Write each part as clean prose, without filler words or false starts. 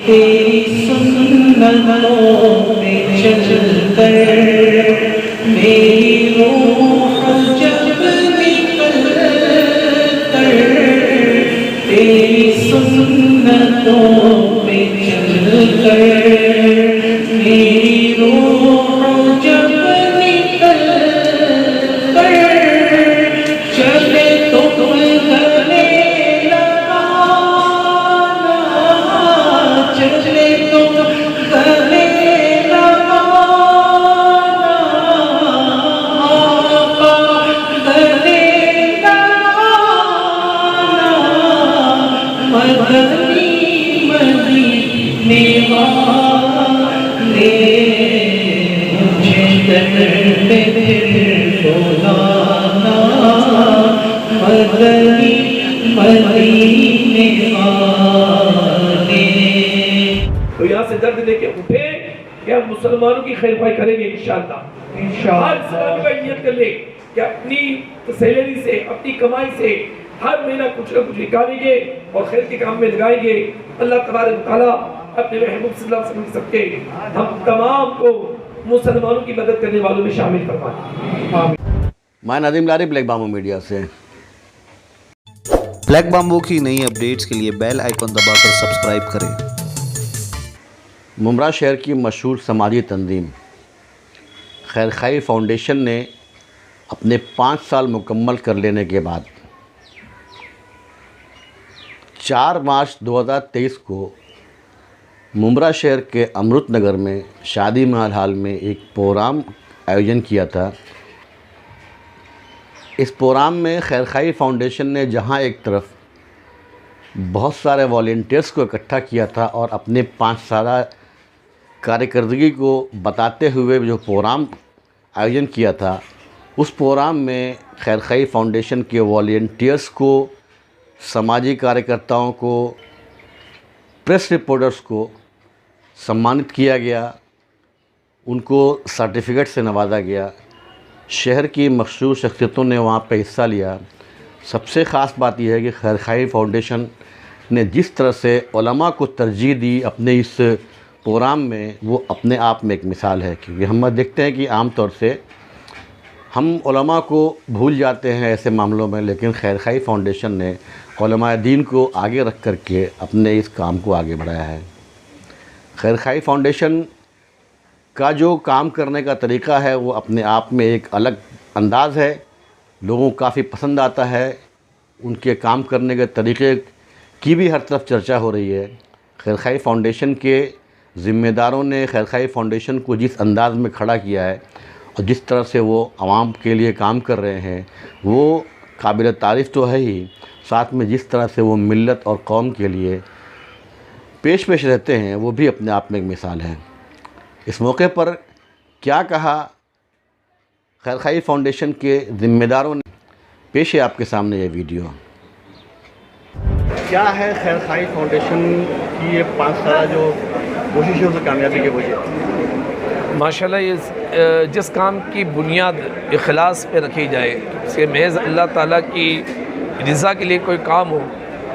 तेरी सुन्नतों पे चलकर मेरी रूह जब निकल कर तेरी सुन्नतों पे चलकर मेरी रूह जब निकल कर चले तो गले लगाना चले तो गले लगाना आका गले लगाना मदनी मदीने वाले मुझे दर पे बुलाना मदनी मदीने वाले। तो यहाँ से दर्द लेके उठे कि हम मुसलमानों की खैर ख्वाही करेंगे इंशाअल्लाह। हर साल का नियत कर ले कि अपनी सैलरी से अपनी कमाई से हर महीना कुछ न कुछ निकालेंगे और खैर के काम में लगाएंगे। अल्लाह तबारक व तआला अपने महबूब सल्लल्लाहु अलैहि वसल्लम सबके हम तमाम को मुसलमानों की मदद करने वालों में शामिल फरमाए। मैं नदीम लारी ब्लैक बाम्बू मीडिया से। ब्लैक बाम्बू की नई अपडेट्स के लिए बेल आइकन दबाकर सब्सक्राइब करें। मुमरा शहर की मशहूर समाजी तंजीम खैरखाई फाउंडेशन ने अपने 5 साल मुकम्मल कर लेने के बाद 4 मार्च 2023 को मुमरा शहर के अमृत नगर में शादी महल हाल में एक प्रोग्राम आयोजन किया था। इस प्रोग्राम में खैरखाई फाउंडेशन ने जहां एक तरफ बहुत सारे वॉलंटियर्स को इकट्ठा किया था और अपने 5 साल कार्यकर्दगी को बताते हुए जो प्रोग्राम आयोजन किया था, उस प्रोग्राम में खैरखाई फाउंडेशन के वॉलंटियर्स को, समाजी कार्यकर्ताओं को, प्रेस रिपोर्टर्स को सम्मानित किया गया, उनको सर्टिफिकेट से नवाजा गया। शहर की मशहूर शख्सियतों ने वहाँ पे हिस्सा लिया। सबसे ख़ास बात यह है कि खैरखाई फाउंडेशन ने जिस तरह से उलमा को तरजीह दी अपने इस प्रोग्राम में, वो अपने आप में एक मिसाल है। क्योंकि हम देखते हैं कि आम तौर से हम उलमा को भूल जाते हैं ऐसे मामलों में, लेकिन खैरखाई फाउंडेशन ने उलमा दीन को आगे रख कर के अपने इस काम को आगे बढ़ाया है। खैरखाई फाउंडेशन का जो काम करने का तरीक़ा है वो अपने आप में एक अलग अंदाज़ है, लोगों को काफ़ी पसंद आता है। उनके काम करने के तरीक़े की भी हर तरफ चर्चा हो रही है। खैरखाई फाउंडेशन के ज़िम्मेदारों ने खैरखाई फाउंडेशन को जिस अंदाज़ में खड़ा किया है और जिस तरह से वो आवाम के लिए काम कर रहे हैं, वो काबिल तारीफ़ तो है ही, साथ में जिस तरह से वो मिल्लत और कौम के लिए पेश रहते हैं, वो भी अपने आप में एक मिसाल है। इस मौके पर क्या कहा खैरखाई फाउंडेशन के ज़िम्मेदारों ने, पेश है आपके सामने ये वीडियो। क्या है खैरखाई फाउंडेशन की ये 5 साल जो कोशिशों से कामयाबी के वजह? माशाल्लाह ये जिस काम की बुनियाद इखलास पे रखी जाए, उसके महज़ अल्लाह ताला की रज़ा के लिए कोई काम हो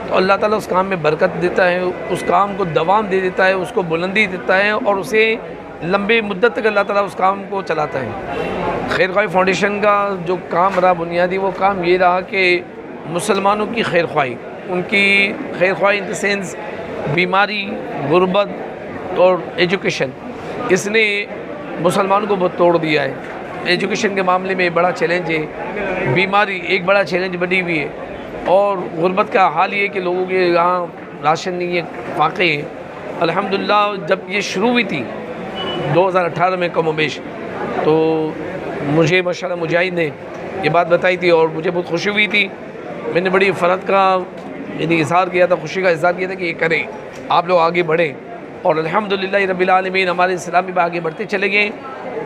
तो अल्लाह ताला उस काम में बरकत देता है, उस काम को दवाम दे देता है, उसको बुलंदी देता है और उसे लंबी मुद्दत तक अल्लाह ताला उस काम को चलाता है। खैरखाई फाउंडेशन का जो काम रहा बुनियादी, वो काम ये रहा कि मुसलमानों की खैर ख्वाही, उनकी खैर ख्वाही इन द सेंस बीमारी, गुर्बत और एजुकेशन, इसने मुसलमानों को बहुत तोड़ दिया है। एजुकेशन के मामले में बड़ा चैलेंज है, बीमारी एक बड़ा चैलेंज बनी हुई है और गुर्बत का हाल ये है कि लोगों के यहाँ राशन नहीं है, फाके हैं। अल्हम्दुलिल्लाह जब ये शुरू हुई थी 2018 में कमोबेश, तो मुझे माशाल्लाह मुजाहिद ने ये बात बताई थी और मुझे बहुत खुशी हुई थी। मैंने बड़ी फ़रत का यानी इज़हार किया था, खुशी का इज़हार किया था कि ये करें, आप लोग आगे बढ़ें। और अल्हम्दुलिल्लाह रब्बिल आलमीन हमारे इस्लाम में आगे बढ़ते चले गए।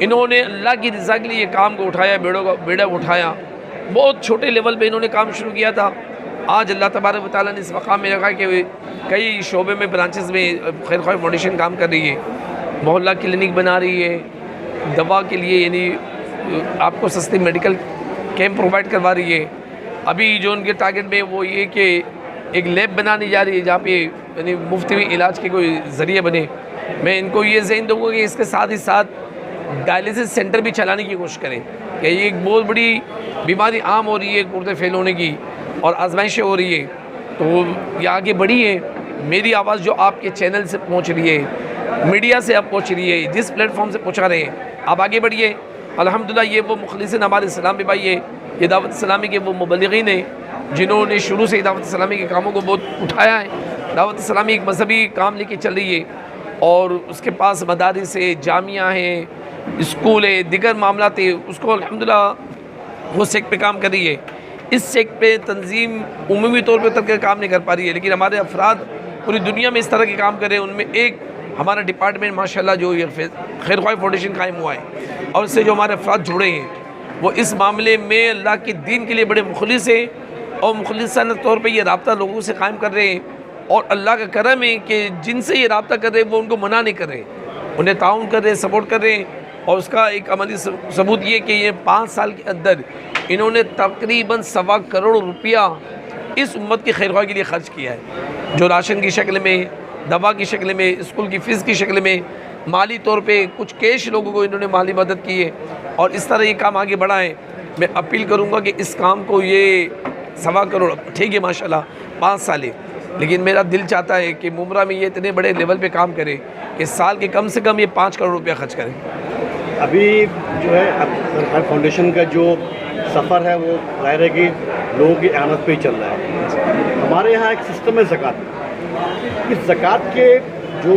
इन्होंने अल्लाह की रज़ा के लिए ये काम को उठाया, बेड़ा उठाया। बहुत छोटे लेवल पे इन्होंने काम शुरू किया था। आज अल्लाह तबारक व तआला ने इस मकाम में रखा कि कई शोबे में, ब्रांचेस में खैरखाई फाउंडेशन काम कर रही है। मोहल्ला क्लिनिक बना रही है, दवा के लिए यानी आपको सस्ती मेडिकल कैंप प्रोवाइड करवा रही है। अभी जो उनके टारगेट में वो ये कि एक लैब बनाने जा रही है जहाँ पे यानी मुफ्त में इलाज के कोई ज़रिए बने। मैं इनको ये ज़हन दूँगा कि इसके साथ ही साथ डायलिसिस सेंटर भी चलाने की कोशिश करें कि ये एक बहुत बड़ी बीमारी आम हो रही है गुर्दे फेल होने की और आजमाइशें हो रही है, तो ये आगे बढ़ी है। मेरी आवाज़ जो आपके चैनल से पहुँच रही है, मीडिया से आप पहुँच रही है, जिस प्लेटफॉर्म से पहुँचा रहे हैं, आप आगे बढ़िए। अल्हम्दुलिल्लाह ये वो मुखलिसिन हमारे इस्लामी भाई है, ये दावत इस्लामी के वो मुबल्लिगीन हैं जिन्होंने शुरू से ही दावत इस्लामी के कामों को बहुत उठाया है। दावत इस्लामी एक मजहबी काम लेके चल रही है और उसके पास मदारिस है, जामिया है, स्कूल है, दिगर मामलात है, उसको अल्हम्दुलिल्लाह वो सेक पे काम कर रही है। इस सेक पे तंजीम उमूमी तौर पर तक काम नहीं कर पा रही है, लेकिन हमारे अफराद पूरी दुनिया में इस तरह के काम कर रहे हैं। उनमें एक हमारा डिपार्टमेंट माशाल्लाह जो ये खैरख्वाही फाउंडेशन कायम हुआ है और इससे जो हमारे अफराद जुड़े हैं वो इस मामले में अल्लाह के दीन के लिए बड़े मुखलिस हैं और मुखलिसाना तौर पे ये रब्ता लोगों से कायम कर रहे हैं। और अल्लाह का करम है कि जिनसे ये रब्ता कर रहे हैं वो उनको मना नहीं कर रहे, उन्हें ताउन कर रहे हैं, सपोर्ट कर रहे हैं। और उसका एक अमली सबूत ये कि ये 5 साल के अंदर इन्होंने तकरीबन 1.25 करोड़ रुपया इस उम्मत की खैरख्वाही के लिए खर्च किया है, जो राशन की शक्ल में, दवा की शक्ल में, स्कूल की फ़ीस की शक्ल में, माली तौर पे कुछ कैश लोगों को इन्होंने माली मदद की है और इस तरह ये काम आगे बढ़ाएं। मैं अपील करूँगा कि इस काम को ये 1.25 करोड़ ठीक है माशाल्लाह 5 साल है, लेकिन मेरा दिल चाहता है कि मुमरा में ये इतने बड़े लेवल पे काम करे कि साल के कम से कम ये 5 करोड़ रुपया खर्च करें। अभी जो है खैरख्वाही फाउंडेशन का जो सफ़र है वो ज़ाहिर है कि लोगों की आमद पे ही चल रहा है। हमारे यहाँ एक सिस्टम है ज़कात, इस ज़कात के जो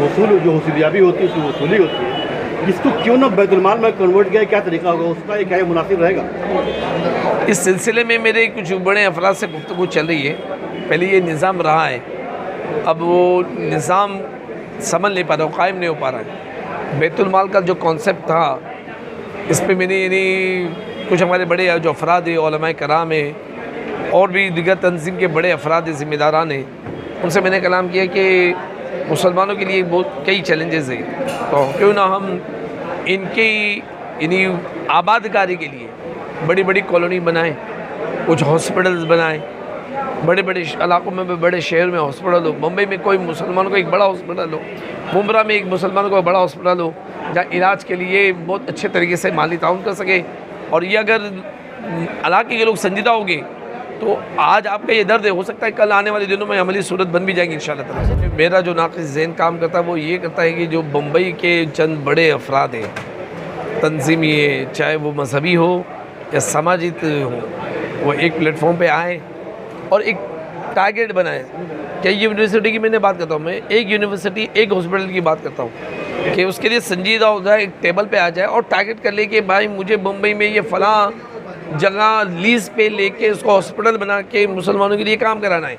वसूलियाबी होती है, उसकी वसूली होती है, इसको क्यों ना बैतुलमाल में कन्वर्ट किया, क्या तरीका होगा उसका, क्या ये मुनासिब रहेगा? इस सिलसिले में मेरे कुछ बड़े अफराद से गुफ्तगू चल रही है। पहले ये निज़ाम रहा है, अब वो निज़ाम समझ नहीं पा रहा, कायम नहीं हो पा रहा है। बैतुलमाल का जो कॉन्सेप्ट था इस पर मैंने यानी कुछ हमारे बड़े जो अफराद हैं, उलमाए कराम हैं और भी दिगर तंजीम के बड़े अफराद ज़िम्मेदारान हैं, उनसे मैंने कलाम किया कि मुसलमानों के लिए बहुत कई चैलेंजेस हैं, तो क्यों ना हम इनकी यानी आबादकारी के लिए बड़ी बड़ी कॉलोनी बनाएं, कुछ हॉस्पिटल्स बनाएं, बड़े बड़े इलाकों में, बड़े शहर में हॉस्पिटल हो। मुंबई में कोई मुसलमानों को एक बड़ा हॉस्पिटल हो, मुमरा में एक मुसलमानों को बड़ा हॉस्पिटल हो जहाँ इलाज के लिए बहुत अच्छे तरीके से माली ताउन कर सके। और ये अगर इलाके के लोग संजीदा होंगे तो आज आपका ये दर्द है, हो सकता है कल आने वाले दिनों में अमली सूरत बन भी जाएगी इंशाअल्लाह ताला। मेरा जो नाक़िस ज़हन काम करता है वो ये करता है कि जो मुंबई के चंद बड़े अफराद हैं, तंजीमी है, चाहे वो मजहबी हो या समाजी हो, वो एक प्लेटफॉर्म पे आए और एक टारगेट बनाए। क्या यूनिवर्सिटी की मैंने बात करता हूँ, मैं एक यूनिवर्सिटी एक हॉस्पिटल की बात करता हूँ कि उसके लिए संजीदा हो जाए, एक टेबल पे आ जाए और टारगेट कर ले कि भाई मुझे मुंबई में ये फ़लाँ जगह लीज़ पे लेके उसको हॉस्पिटल बना के मुसलमानों के लिए काम कराना है।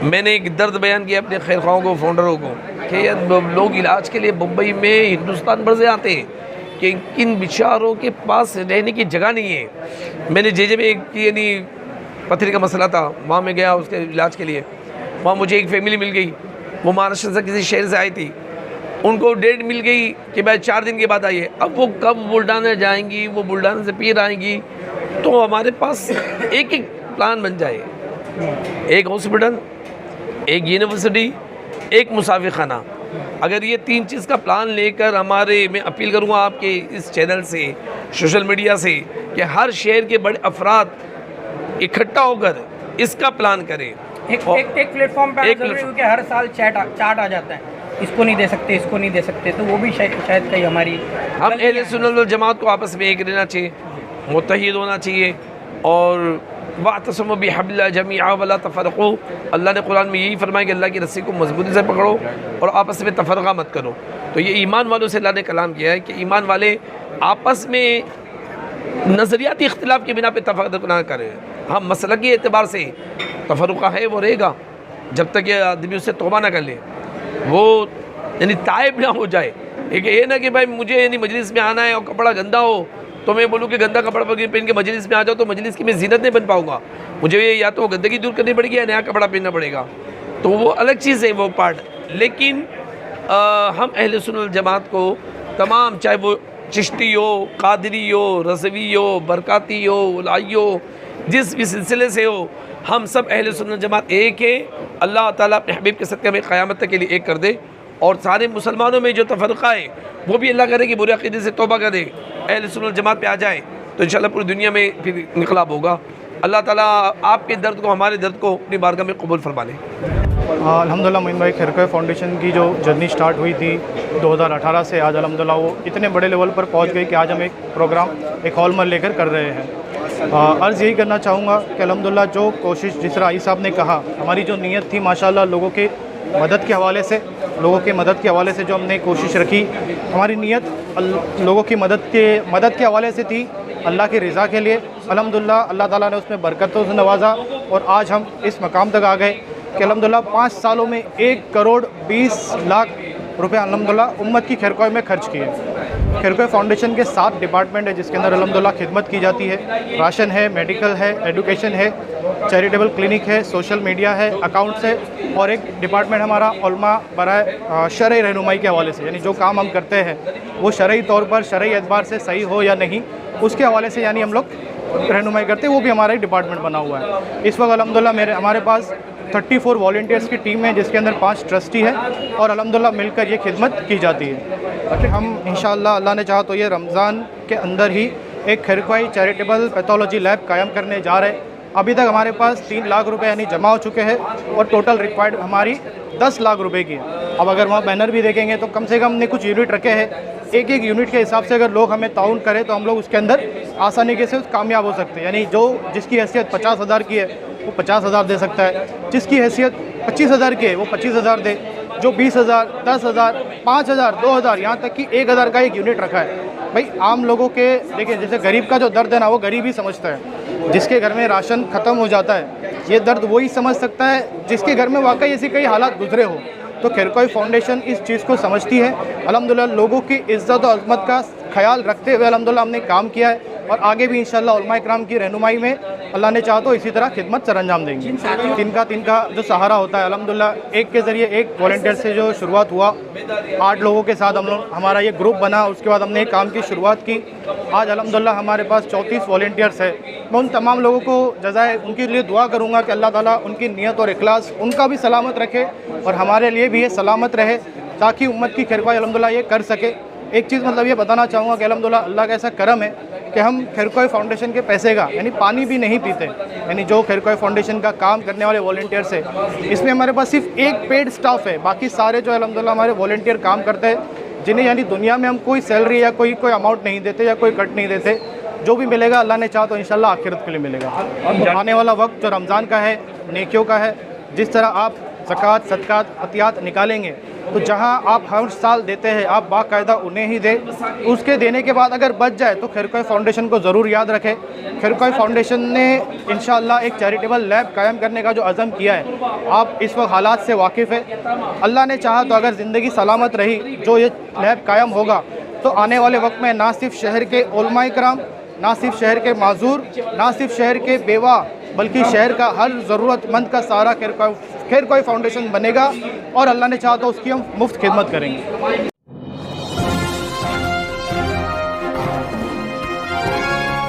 मैंने एक दर्द बयान किया अपने खैरख्वाहों को, फाउंडरों को, कि यार लोग इलाज के लिए मुंबई में हिंदुस्तान भर से आते हैं कि किन बेचारों के पास रहने की जगह नहीं है। मैंने जे में एक यानी पथरी का मसला था, वहाँ मैं गया उसके इलाज के लिए। वहाँ मुझे एक फैमिली मिल गई, वो महाराष्ट्र से किसी शहर से आई थी, उनको डेट मिल गई कि भाई 4 दिन के बाद आइए। अब वो कब बुल्डाना जाएंगी, वो बुल्डाना से फिर आएंगी, तो हमारे पास एक एक प्लान बन जाए, एक हॉस्पिटल, एक यूनिवर्सिटी, एक मुसाफिर खाना। अगर ये 3 चीज़ का प्लान लेकर हमारे, मैं अपील करूँगा आपके इस चैनल से, सोशल मीडिया से, कि हर शहर के बड़े अफराद इकट्ठा होकर इसका प्लान करें। एक प्लेटफॉर्म पे क्योंकि हर साल चार्ट आ जाता है, इसको नहीं दे सकते, इसको नहीं दे सकते, तो वो भी शायद कहीं हमारी, हम अहले सुन्नत वल जमात को आपस में एक रहना चाहिए, मुत्तहिद होना चाहिए। और वातसिमू बिहब्लिल्लाहि जमीअन वला तफरक़ू, अल्लाह ने कुरान में यही फरमाया कि अल्लाह की रस्सी को मजबूती से पकड़ो और आपस में तफरक़ा मत करो। तो ये ईमान वालों से अल्लाह ने कलाम किया है कि ईमान वाले आपस में नज़रियाती इख्तिलाफ के बिना पे तफरक़ा ना करें। हम मसलकी एतबार से तफरक़ा है वो रहेगा जब तक ये आदमी उससे तौबा ना कर ले, वो यानी ताइब ना हो जाए। एक ये ना कि भाई मुझे यानी मजलिस में आना है और कपड़ा गंदा हो तो मैं बोलूँ कि गंदा कपड़ा पहन के मजलिस में आ जाओ, तो मजलिस की मैं जीनत नहीं बन पाऊँगा, मुझे या तो गंदगी दूर करनी पड़ेगी या नया कपड़ा पहनना पड़ेगा, तो वो अलग चीज़ है वो पार्ट। लेकिन हम अहले सुन्नत जमात को तमाम, चाहे वो चिश्ती हो, कादरी हो, रज़वी हो, बरकाती हो, उलाई हो, जिस भी सिलसिले से हो, हम सब अहले सुन्नत जमात एक है। अल्लाह ताला अपने हबीब के सदक़े में क़यामत तक के लिए एक कर दे, और सारे मुसलमानों में जो तफरक़ा है वो भी अल्लाह करे कि बुरे अक़ीदे से तौबा करे, अहले सुन्नत जमात पे आ जाए, तो इंशाअल्लाह पूरी दुनिया में फिर इनकलाब होगा। अल्लाह ताला आपके दर्द को, हमारे दर्द को अपनी बारगाह में कबूल फरमा ले। अल्हम्दुलिल्लाह मोइन भाई, खैरख़्वाह फाउंडेशन की जो जर्नी स्टार्ट हुई थी 2018 से आज अल्हम्दुलिल्लाह वो इतने बड़े लेवल पर पहुंच गई कि आज हम एक प्रोग्राम एक हॉल में लेकर कर रहे हैं। अर्ज़ यही करना चाहूँगा कि अल्हम्दुलिल्लाह जो कोशिश, जिस तरह आई साहब ने कहा, हमारी जो नीयत थी माशाअल्लाह लोगों के मदद के हवाले से, जो हमने कोशिश रखी, हमारी नीयत लोगों की मदद के हवाले से थी, अल्लाह की रज़ा के लिए। अल्हम्दुलिल्लाह अल्लाह ताला ने उसमें बरकतों से नवाजा और आज हम इस मकाम तक आ गए कि अल्हम्दुलिल्लाह 5 सालों में 1,20,00,000 रुपये अल्हम्दुलिल्लाह उम्मत की खैरख़्वाही में खर्च किए। खैरख़्वाह फाउंडेशन के 7 डिपार्टमेंट है जिसके अंदर अल्हम्दुलिल्लाह खिदमत की जाती है। राशन है, मेडिकल है, एजुकेशन है, चैरिटेबल क्लिनिक है, सोशल मीडिया है, अकाउंट्स है, और एक डिपार्टमेंट हमारा उलमा बराए शरई रहनुमाई के हवाले से, यानी जो काम हम करते हैं वो शरई तौर पर, शरई एतबार से सही हो या नहीं, उसके हवाले से यानी हम लोग रहनुमाई करते हैं। वो भी हमारा एक डिपार्टमेंट बना हुआ है। इस वक्त अल्हम्दुलिल्लाह हमारे पास 34 वॉलंटियर्स की टीम है जिसके अंदर 5 ट्रस्टी है, और अल्हम्दुलिल्लाह मिलकर ये खिदमत की जाती है। हम इंशाअल्लाह अल्लाह ने चाहा तो ये रमज़ान के अंदर ही एक खैरख़्वाही चैरिटेबल पैथोलॉजी लैब कायम करने जा रहे हैं। अभी तक हमारे पास 3 लाख रुपए यानी जमा हो चुके हैं, और टोटल रिक्वायर्ड हमारी 10 लाख रुपए की है। अब अगर वहाँ बैनर भी देखेंगे तो कम से कम हमने कुछ यूनिट रखे हैं, एक यूनिट के हिसाब से अगर लोग हमें ताउन करें तो हम लोग उसके अंदर आसानी से कामयाब हो सकते हैं। यानी जो जिसकी हैसियत 50,000 की है वो 50,000 दे सकता है, जिसकी हैसियत 25,000 की है वो 25,000 दे, जो 20,000, 10,000, 5,000, 2,000, यहाँ तक कि 1,000 का एक यूनिट रखा है। भाई आम लोगों के देखिए, जैसे गरीब का जो दर्द है ना वो गरीब ही समझता है। जिसके घर में राशन ख़त्म हो जाता है ये दर्द वही समझ सकता है जिसके घर में वाकई ऐसी कई हालात गुजरे हो। तो खैरख़्वाही फाउंडेशन इस चीज़ को समझती है। अल्हम्दुलिल्लाह लोगों की इज़्ज़त और अज़मत का ख्याल रखते हुए अल्हम्दुलिल्लाह हमने काम किया है, और आगे भी इंशाअल्लाह उलमा इकराम की रहनुमाई में अल्लाह ने चाहा तो इसी तरह खिदमत सरअंजाम देंगे। तिनका जो सहारा होता है अल्हम्दुलिल्लाह एक के ज़रिए, एक वॉलंटियर से जो शुरुआत हुआ, 8 लोगों के साथ हमारा ये ग्रुप बना, उसके बाद हमने काम की शुरुआत की। आज अल्हम्दुलिल्लाह हमारे पास 34 वॉलंटियर्स है। मैं उन तमाम लोगों को जज़ाए उनके लिए दुआ करूँगा कि अल्लाह ताला उनकी नीयत और इखलास उनका भी सलामत रखे, और हमारे लिए भी ये सलामत रहे, ताकि उम्मत की खैरख़्वाही अल्हम्दुलिल्लाह ये कर सके। एक चीज़ मतलब ये बताना चाहूँगा कि अल्हम्दुलिल्लाह अल्लाह का ऐसा करम है कि हम खैरख़्वाही फाउंडेशन के पैसे का यानी पानी भी नहीं पीते। यानी जो खैरख़्वाही फाउंडेशन का काम करने वाले वॉलंटियर्स है, इसमें हमारे पास सिर्फ एक पेड स्टाफ है, बाकी सारे जो अल्हम्दुलिल्लाह हमारे वॉलंटियर काम करते हैं, जिन्हें यानी दुनिया में हम कोई सैलरी या कोई अमाउंट नहीं देते या कोई कट नहीं देते। जो भी मिलेगा अल्लाह ने चाहा तो इंशाअल्लाह आखिरत के लिए मिलेगा। और आने वाला वक्त जो रमज़ान का है, नेकियों का है, जिस तरह आप ज़कात, सदक़ात, अतियात निकालेंगे तो जहां आप हर साल देते हैं आप बाकायदा उन्हें ही दें। उसके देने के बाद अगर बच जाए तो खैरख़्वाही फाउंडेशन को ज़रूर याद रखें। खैरख़्वाही फाउंडेशन ने इंशाअल्लाह एक चैरिटेबल लैब कायम करने का जो अज़म किया है, आप इस वक्त हालात से वाकिफ़ है। अल्लाह ने चाहा तो अगर ज़िंदगी सलामत रही, जो ये लैब कायम होगा तो आने वाले वक्त में ना सिर्फ शहर के उलमा इकराम, ना सिर्फ शहर के माजूर, ना सिर्फ शहर के बेवा, बल्कि शहर का हर ज़रूरतमंद का सहारा खैरख़्वाही फाउंडेशन बनेगा, और अल्लाह ने चाहा तो उसकी हम मुफ्त खिदमत करेंगे।